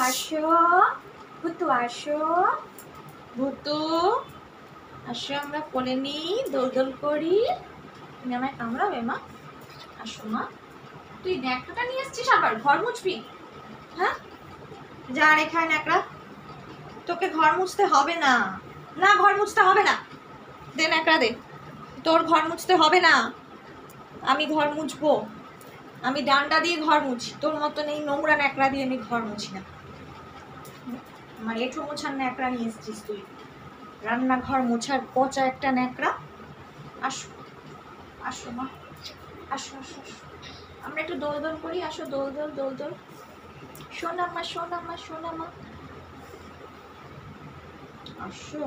আসো, ভুতু আসো, ভুতু আসো, আমরা কোলে নিই, দোল করি। তুমি আমায় কামড়াবে মা? আসো মা। তুই ন্যাকড়াটা নিয়ে এসছিস আবার? ঘর মুছবি? হ্যাঁ, যা রেখা ন্যাকড়া। তোকে ঘর মুছতে হবে না, না ঘর মুছতে হবে না। দে ন্যাকড়া দে, তোর ঘর মুছতে হবে না, আমি ঘর মুছবো। আমি ডান্ডা দিয়ে ঘর মুছি, তোর মতন এই নোংরা ন্যাকড়া দিয়ে আমি ঘর মুছি না। আমার এঁঠো মোছার ন্যাকড়া নিয়ে এসছিস তুই, রান্নাঘর মোছার পচা একটা ন্যাকড়া। আসো আসো মা, আসো আসো আসো, আমরা একটু দোল করি। আসো, দোল। সোনা মা, আসো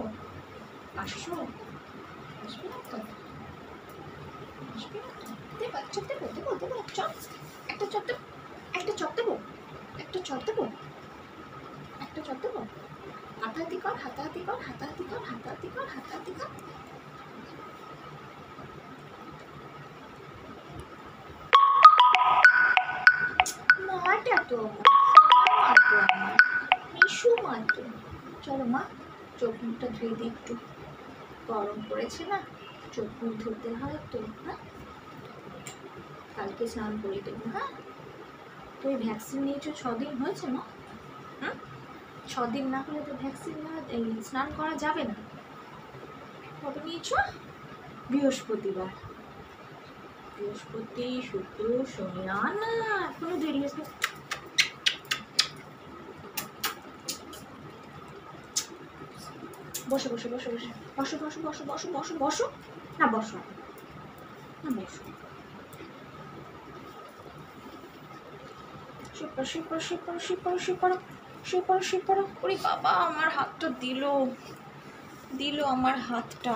আসো। আসবে না তো? আসবে না তো? দেবো চপ, দেবো চপ, একটা চপ দেবো, একটা চপ দেবো, হাতাহাতি কর। মাটা তো আমার মিশু মা তো। চলো মা, চোখ মুখটা ধুয়ে দিই একটু, গরম পড়েছে না, চোখ মুখ ধুতে হয় তো। হ্যাঁ, কালকে স্নান করে দেবো। হ্যাঁ, তুই ভ্যাকসিন নিয়েছো 6 দিন হয়েছে না? হুম, 6 দিন না হলে তো ভ্যাকসিন না, স্নান করা যাবে না। কবে নিয়েছো? বৃহস্পতিবার, বৃহস্পতি, শুক্র, শনি। না এখনো দেরি আছে। বসো না, বসো। শুয়ে পড়ো। ওরে বাবা, আমার হাতটা দিল আমার হাতটা।